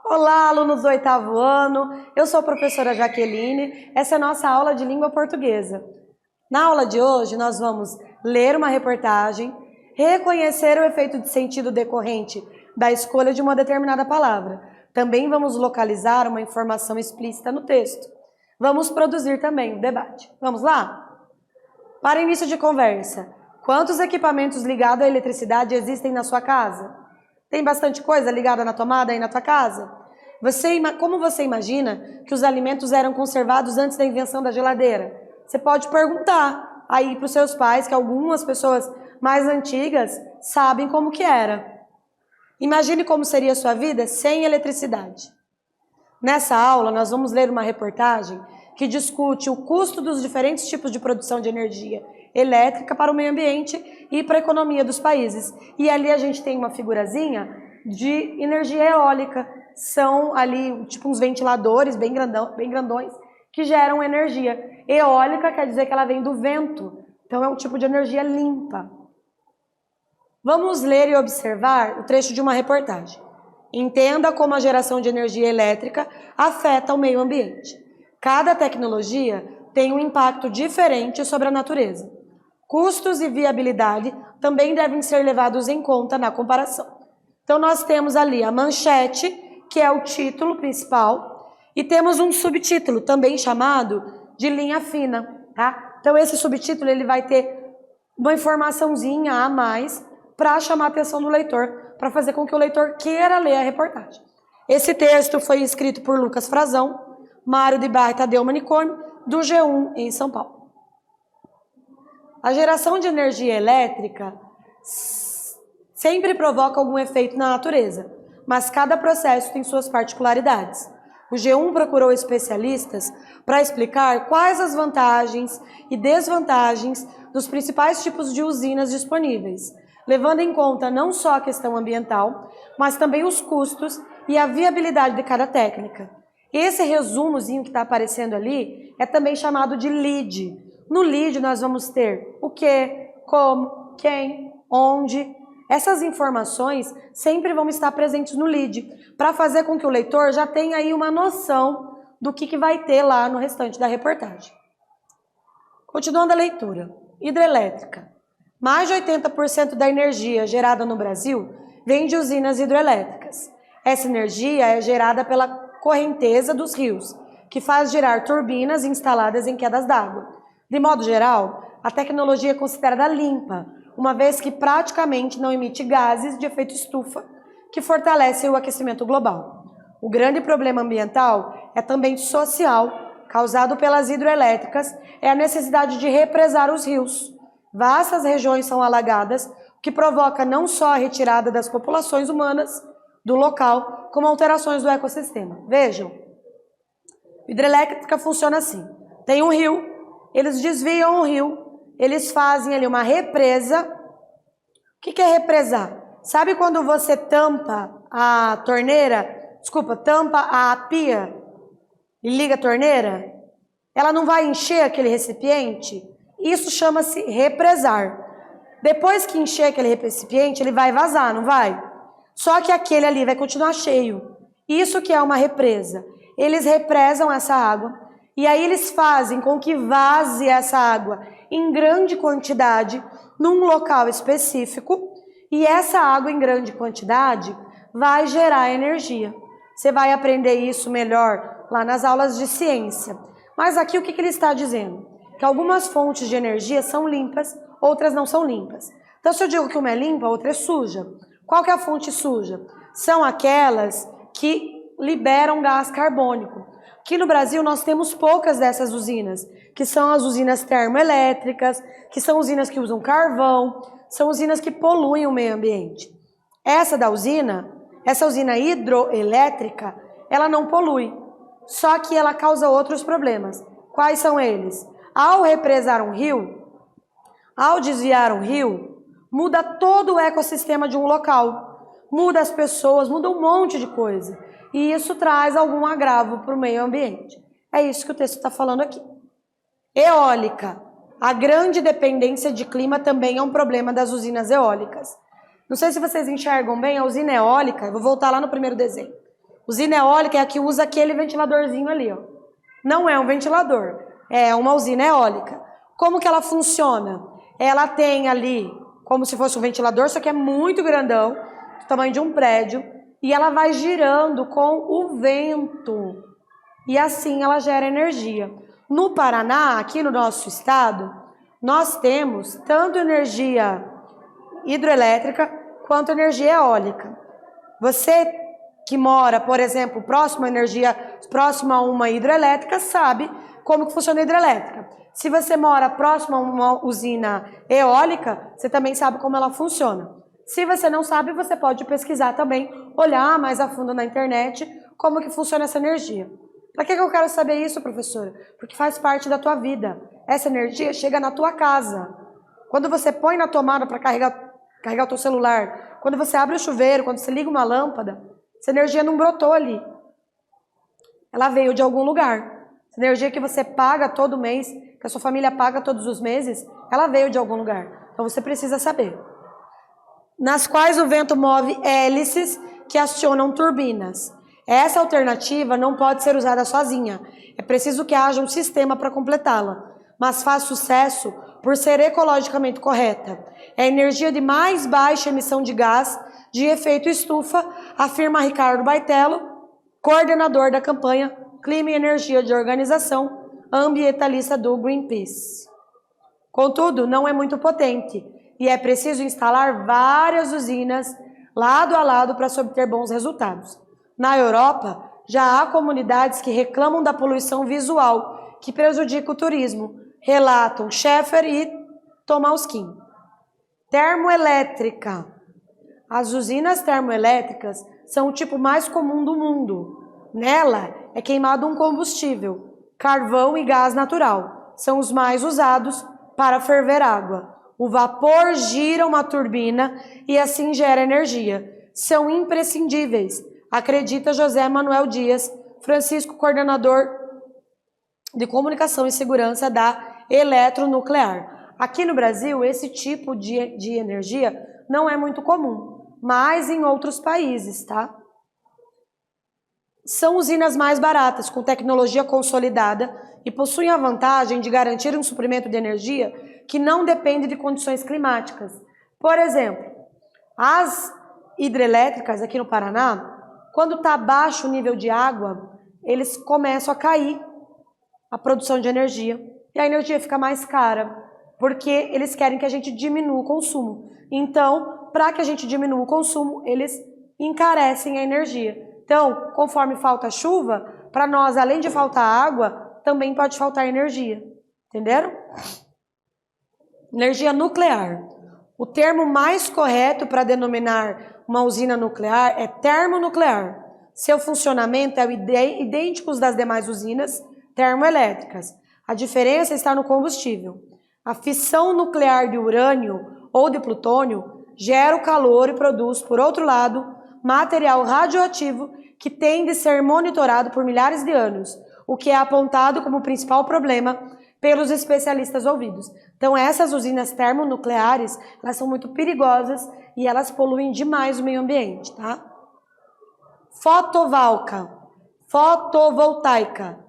Olá, alunos do 8º ano, eu sou a professora Jaqueline, essa é a nossa aula de língua portuguesa. Na aula de hoje, nós vamos ler uma reportagem, reconhecer o efeito de sentido decorrente da escolha de uma determinada palavra. Também vamos localizar uma informação explícita no texto. Vamos produzir também o debate. Vamos lá? Para início de conversa, quantos equipamentos ligados à eletricidade existem na sua casa? Tem bastante coisa ligada na tomada aí na tua casa? Como você imagina que os alimentos eram conservados antes da invenção da geladeira? Você pode perguntar aí para os seus pais, que algumas pessoas mais antigas sabem como que era. Imagine como seria a sua vida sem eletricidade. Nessa aula, nós vamos ler uma reportagem que discute o custo dos diferentes tipos de produção de energia elétrica para o meio ambiente e para a economia dos países. E ali a gente tem uma figurazinha de energia eólica. São ali tipo uns ventiladores bem grandões que geram energia. Eólica quer dizer que ela vem do vento. Então é um tipo de energia limpa. Vamos ler e observar o trecho de uma reportagem. Entenda como a geração de energia elétrica afeta o meio ambiente. Cada tecnologia tem um impacto diferente sobre a natureza. Custos e viabilidade também devem ser levados em conta na comparação. Então nós temos ali a manchete, que é o título principal, e temos um subtítulo, também chamado de linha fina, tá? Então esse subtítulo ele vai ter uma informaçãozinha a mais para chamar a atenção do leitor, para fazer com que o leitor queira ler a reportagem. Esse texto foi escrito por Lucas Frazão, Mário de Barra e Tadeu Manicômio, do G1 em São Paulo. A geração de energia elétrica sempre provoca algum efeito na natureza, mas cada processo tem suas particularidades. O G1 procurou especialistas para explicar quais as vantagens e desvantagens dos principais tipos de usinas disponíveis, levando em conta não só a questão ambiental, mas também os custos e a viabilidade de cada técnica. Esse resumozinho que está aparecendo ali é também chamado de lead. No lead nós vamos ter o que, como, quem, onde. Essas informações sempre vão estar presentes no lead, para fazer com que o leitor já tenha aí uma noção do que vai ter lá no restante da reportagem. Continuando a leitura. Hidrelétrica. Mais de 80% da energia gerada no Brasil vem de usinas hidrelétricas. Essa energia é gerada pela correnteza dos rios, que faz girar turbinas instaladas em quedas d'água. De modo geral, a tecnologia é considerada limpa, uma vez que praticamente não emite gases de efeito estufa, que fortalecem o aquecimento global. O grande problema ambiental é também social, causado pelas hidrelétricas, é a necessidade de represar os rios. Vastas regiões são alagadas, o que provoca não só a retirada das populações humanas do local, como alterações do ecossistema. Vejam, hidrelétrica funciona assim. Tem um rio, eles desviam o rio, eles fazem ali uma represa. O que é represar? Sabe quando você tampa a torneira, tampa a pia e liga a torneira? Ela não vai encher aquele recipiente? Isso chama-se represar. Depois que encher aquele recipiente, ele vai vazar, não vai? Só que aquele ali vai continuar cheio. Isso que é uma represa. Eles represam essa água e aí eles fazem com que vaze essa água em grande quantidade num local específico, e essa água em grande quantidade vai gerar energia. Você vai aprender isso melhor lá nas aulas de ciência. Mas aqui o que ele está dizendo? Que algumas fontes de energia são limpas, outras não são limpas. Então se eu digo que uma é limpa, a outra é suja. Qual que é a fonte suja? São aquelas que liberam gás carbônico. Aqui no Brasil nós temos poucas dessas usinas, que são as usinas termoelétricas, que são usinas que usam carvão, são usinas que poluem o meio ambiente. Essa usina hidroelétrica, ela não polui, só que ela causa outros problemas. Quais são eles? Ao represar um rio, ao desviar um rio, muda todo o ecossistema de um local, muda as pessoas, muda um monte de coisa. E isso traz algum agravo para o meio ambiente. É isso que o texto está falando aqui. Eólica. A grande dependência de clima também é um problema das usinas eólicas. Não sei se vocês enxergam bem a usina eólica, eu vou voltar lá no primeiro desenho. Usina eólica é a que usa aquele ventiladorzinho ali, ó. Não é um ventilador, é uma usina eólica. Como que ela funciona? Ela tem ali, como se fosse um ventilador, só que é muito grandão, do tamanho de um prédio, e ela vai girando com o vento. E assim ela gera energia. No Paraná, aqui no nosso estado, nós temos tanto energia hidroelétrica quanto energia eólica. Você que mora, por exemplo, próximo a uma hidrelétrica, sabe como que funciona a hidrelétrica. Se você mora próximo a uma usina eólica, você também sabe como ela funciona. Se você não sabe, você pode pesquisar também, olhar mais a fundo na internet como que funciona essa energia. Para que eu quero saber isso, professora? Porque faz parte da tua vida. Essa energia chega na tua casa. Quando você põe na tomada para carregar o teu celular, quando você abre o chuveiro, quando você liga uma lâmpada, essa energia não brotou ali. Ela veio de algum lugar. Essa energia que você paga todo mês, que a sua família paga todos os meses, ela veio de algum lugar. Então você precisa saber. Nas quais o vento move hélices que acionam turbinas. Essa alternativa não pode ser usada sozinha. É preciso que haja um sistema para completá-la, mas faz sucesso por ser ecologicamente correta. É a energia de mais baixa emissão de gás de efeito estufa, afirma Ricardo Baitello, coordenador da campanha Clima e Energia de Organização Ambientalista do Greenpeace. Contudo, não é muito potente e é preciso instalar várias usinas lado a lado para se obter bons resultados. Na Europa, já há comunidades que reclamam da poluição visual, que prejudica o turismo, relatam Schaeffer e Tomauskin. Termoelétrica. As usinas termoelétricas são o tipo mais comum do mundo. Nela é queimado um combustível, carvão e gás natural. São os mais usados para ferver água. O vapor gira uma turbina e assim gera energia. São imprescindíveis, acredita José Manuel Dias Francisco, coordenador de comunicação e segurança da Eletronuclear. Aqui no Brasil, esse tipo de energia não é muito comum, mas em outros países, tá? São usinas mais baratas, com tecnologia consolidada e possuem a vantagem de garantir um suprimento de energia que não depende de condições climáticas. Por exemplo, as hidrelétricas aqui no Paraná, quando está baixo o nível de água, eles começam a cair a produção de energia e a energia fica mais cara, porque eles querem que a gente diminua o consumo. Então, para que a gente diminua o consumo, eles encarecem a energia. Então, conforme falta chuva, para nós, além de faltar água, também pode faltar energia. Entenderam? Energia nuclear. O termo mais correto para denominar uma usina nuclear é termonuclear. Seu funcionamento é idêntico aos das demais usinas termoelétricas. A diferença está no combustível. A fissão nuclear de urânio ou de plutônio gera o calor e produz, por outro lado, material radioativo que tem de ser monitorado por milhares de anos, o que é apontado como o principal problema pelos especialistas ouvidos. Então, essas usinas termonucleares, elas são muito perigosas e elas poluem demais o meio ambiente, tá? Fotovoltaica.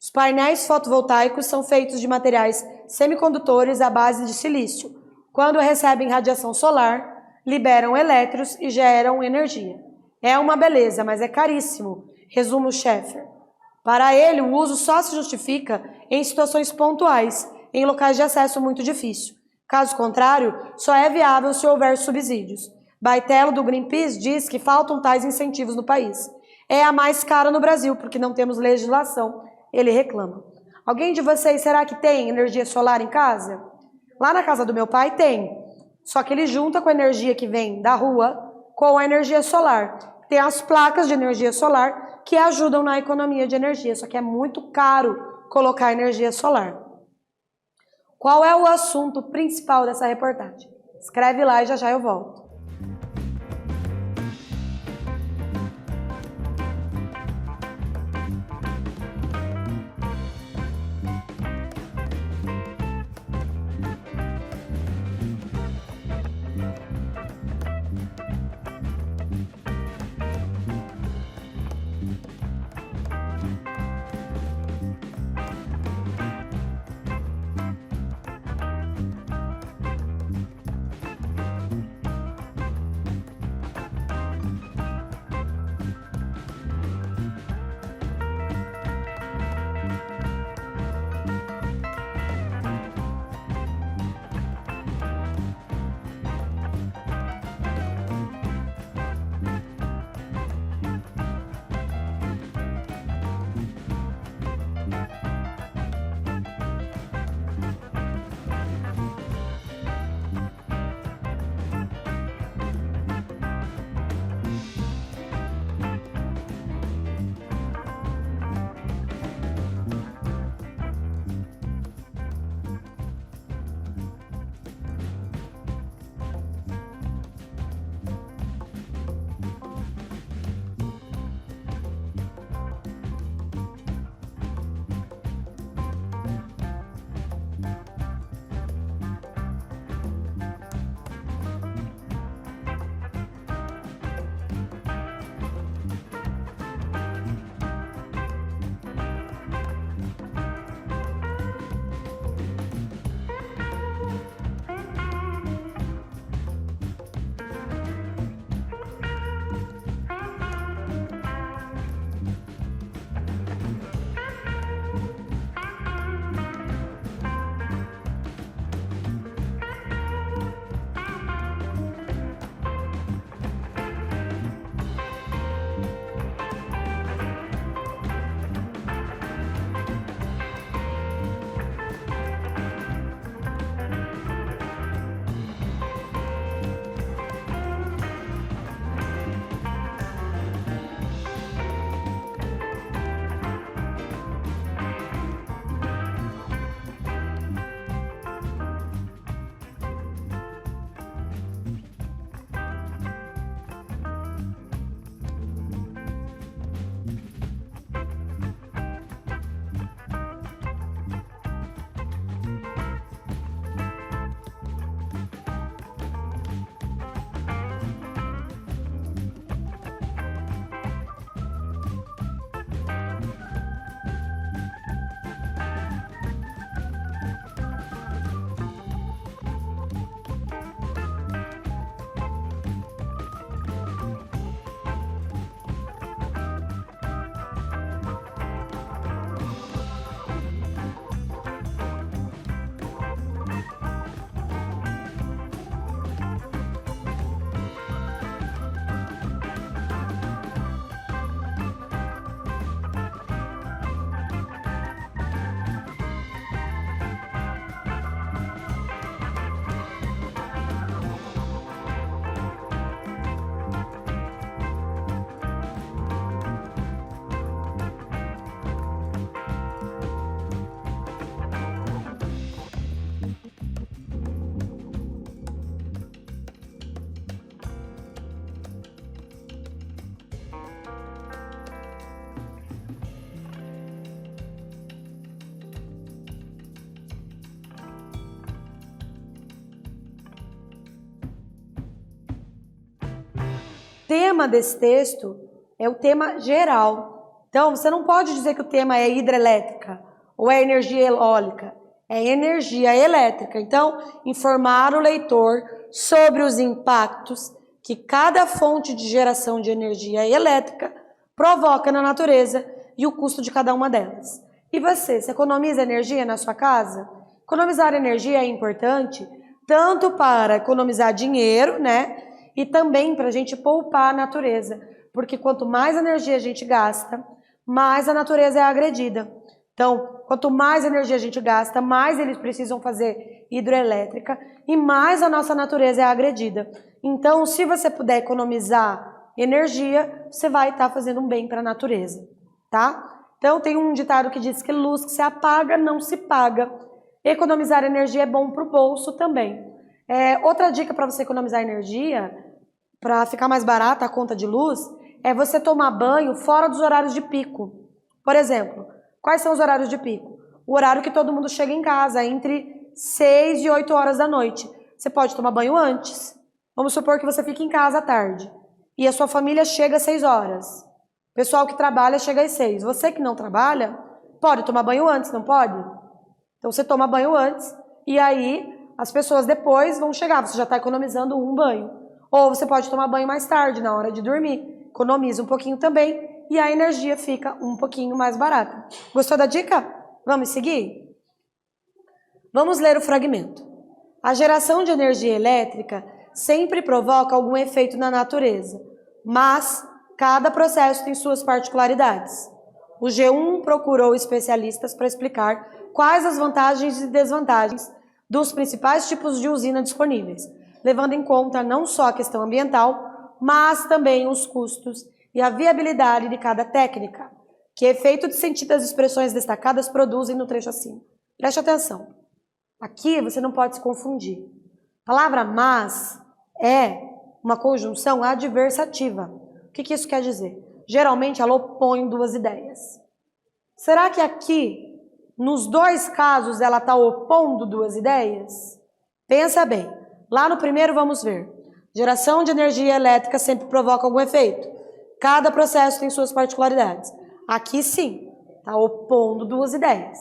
Os painéis fotovoltaicos são feitos de materiais semicondutores à base de silício. Quando recebem radiação solar, liberam elétrons e geram energia. É uma beleza, mas é caríssimo, resume o Schaeffer. Para ele, o uso só se justifica em situações pontuais, em locais de acesso muito difícil. Caso contrário, só é viável se houver subsídios. Baitello, do Greenpeace, diz que faltam tais incentivos no país. É a mais cara no Brasil, porque não temos legislação, ele reclama. Alguém de vocês, será que tem energia solar em casa? Lá na casa do meu pai tem, só que ele junta com a energia que vem da rua com a energia solar. Tem as placas de energia solar que ajudam na economia de energia, só que é muito caro colocar energia solar. Qual é o assunto principal dessa reportagem? Escreve lá e já eu volto. tema desse texto é o tema geral. Então, você não pode dizer que o tema é hidrelétrica ou é energia eólica, é energia elétrica. Então, informar o leitor sobre os impactos que cada fonte de geração de energia elétrica provoca na natureza e o custo de cada uma delas. E você economiza energia na sua casa? Economizar energia é importante tanto para economizar dinheiro, né? E também para a gente poupar a natureza. Porque quanto mais energia a gente gasta, mais a natureza é agredida. Então, quanto mais energia a gente gasta, mais eles precisam fazer hidrelétrica e mais a nossa natureza é agredida. Então, se você puder economizar energia, você vai estar fazendo um bem para a natureza, tá? Então, tem um ditado que diz que luz que se apaga não se paga. Economizar energia é bom para o bolso também. Outra dica para você economizar energia, para ficar mais barata a conta de luz, é você tomar banho fora dos horários de pico. Por exemplo, quais são os horários de pico? O horário que todo mundo chega em casa, entre 6 e 8 horas da noite. Você pode tomar banho antes. Vamos supor que você fique em casa à tarde e a sua família chega às 6 horas. O pessoal que trabalha chega às 6. Você que não trabalha, pode tomar banho antes, não pode? Então você toma banho antes e aí as pessoas depois vão chegar. Você já está economizando um banho. Ou você pode tomar banho mais tarde, na hora de dormir. Economiza um pouquinho também e a energia fica um pouquinho mais barata. Gostou da dica? Vamos seguir? Vamos ler o fragmento. A geração de energia elétrica sempre provoca algum efeito na natureza, mas cada processo tem suas particularidades. O G1 procurou especialistas para explicar quais as vantagens e desvantagens dos principais tipos de usina disponíveis, levando em conta não só a questão ambiental, mas também os custos e a viabilidade de cada técnica. Que efeito de sentido as expressões destacadas produzem no trecho acima? Preste atenção. Aqui você não pode se confundir. A palavra mas é uma conjunção adversativa. O que isso quer dizer? Geralmente ela opõe duas ideias. Será que aqui, nos dois casos, ela está opondo duas ideias? Pensa bem. Lá no primeiro vamos ver. Geração de energia elétrica sempre provoca algum efeito. Cada processo tem suas particularidades. Aqui sim, está opondo duas ideias.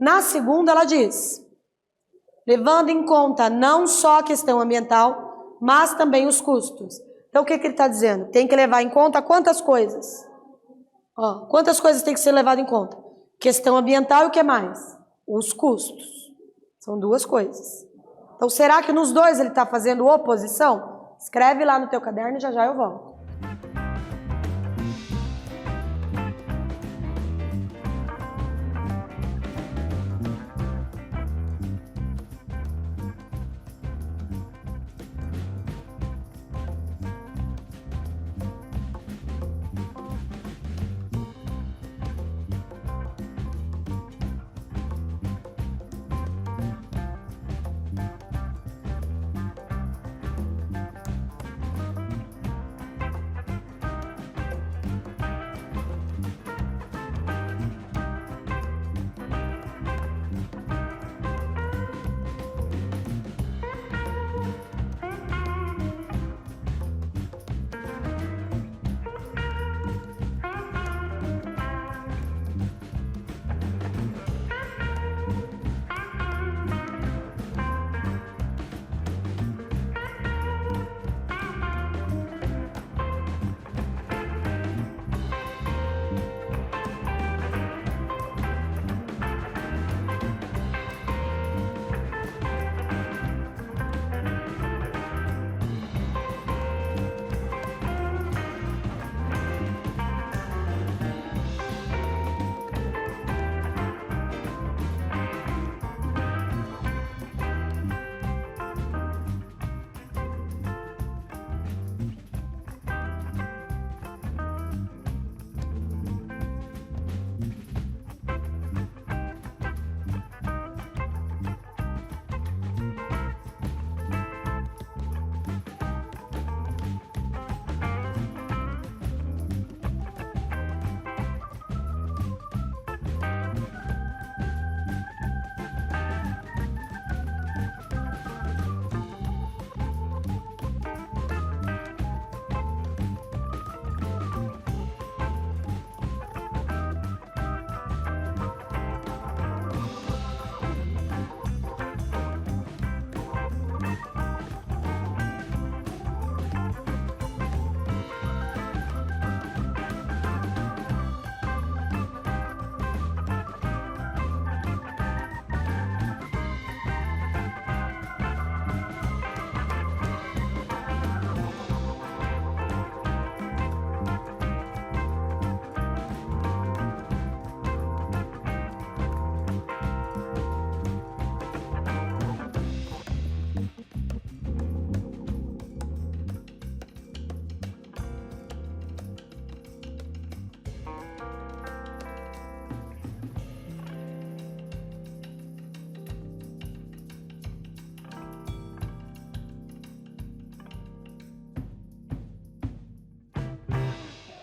Na segunda ela diz, levando em conta não só a questão ambiental, mas também os custos. Então o que ele está dizendo? Tem que levar em conta quantas coisas? Quantas coisas tem que ser levado em conta? Questão ambiental e o que mais? Os custos. São duas coisas. Então será que nos dois ele está fazendo oposição? Escreve lá no teu caderno e já eu volto.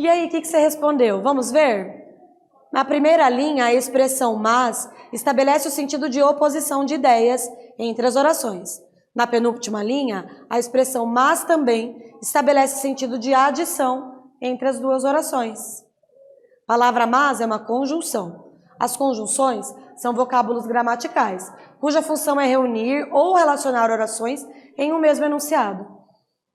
E aí, o que você respondeu? Vamos ver? Na primeira linha, a expressão mas estabelece o sentido de oposição de ideias entre as orações. Na penúltima linha, a expressão mas também estabelece o sentido de adição entre as duas orações. A palavra mas é uma conjunção. As conjunções são vocábulos gramaticais, cuja função é reunir ou relacionar orações em um mesmo enunciado.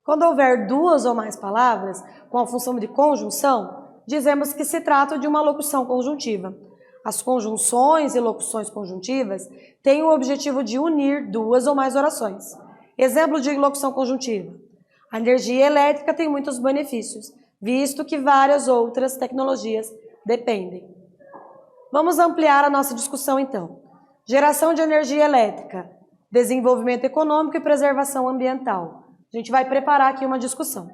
Quando houver duas ou mais palavras com a função de conjunção, dizemos que se trata de uma locução conjuntiva. As conjunções e locuções conjuntivas têm o objetivo de unir duas ou mais orações. Exemplo de locução conjuntiva. A energia elétrica tem muitos benefícios, visto que várias outras tecnologias dependem. Vamos ampliar a nossa discussão então. Geração de energia elétrica, desenvolvimento econômico e preservação ambiental. A gente vai preparar aqui uma discussão.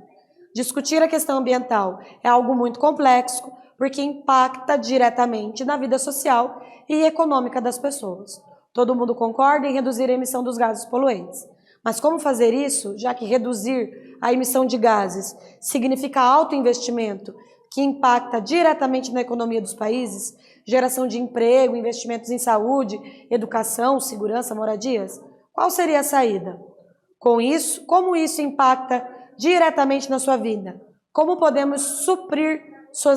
Discutir a questão ambiental é algo muito complexo, porque impacta diretamente na vida social e econômica das pessoas. Todo mundo concorda em reduzir a emissão dos gases poluentes. Mas como fazer isso, já que reduzir a emissão de gases significa alto investimento, que impacta diretamente na economia dos países, geração de emprego, investimentos em saúde, educação, segurança, moradias? Qual seria a saída? Com isso, como isso impacta diretamente na sua vida? Como podemos suprir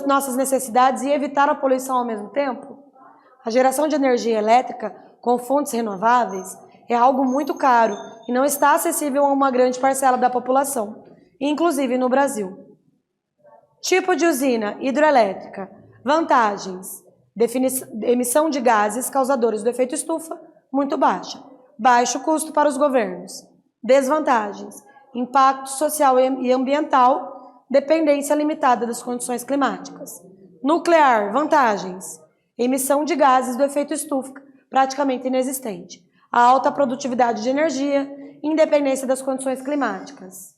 nossas necessidades e evitar a poluição ao mesmo tempo? A geração de energia elétrica com fontes renováveis é algo muito caro e não está acessível a uma grande parcela da população, inclusive no Brasil. Tipo de usina hidroelétrica. Vantagens: emissão de gases causadores do efeito estufa muito baixa. Baixo custo para os governos. Desvantagens: impacto social e ambiental, dependência limitada das condições climáticas. Nuclear, vantagens: emissão de gases do efeito estufa praticamente inexistente. A alta produtividade de energia, independência das condições climáticas.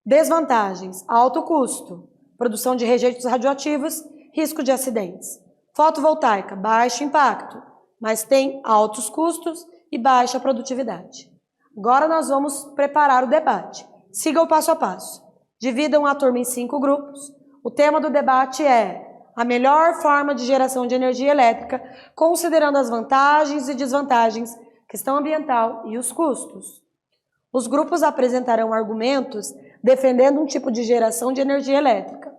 Desvantagens: alto custo, produção de rejeitos radioativos, risco de acidentes. Fotovoltaica, baixo impacto, mas tem altos custos e baixa produtividade. Agora nós vamos preparar o debate. Siga o passo a passo. Dividam a turma em 5 grupos. O tema do debate é a melhor forma de geração de energia elétrica, considerando as vantagens e desvantagens, questão ambiental e os custos. Os grupos apresentarão argumentos defendendo um tipo de geração de energia elétrica.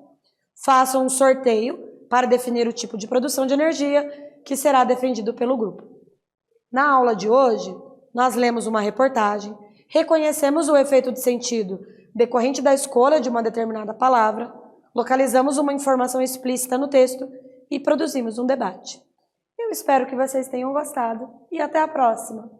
Façam um sorteio para definir o tipo de produção de energia que será defendido pelo grupo. Na aula de hoje, nós lemos uma reportagem, reconhecemos o efeito de sentido decorrente da escolha de uma determinada palavra, localizamos uma informação explícita no texto e produzimos um debate. Eu espero que vocês tenham gostado e até a próxima!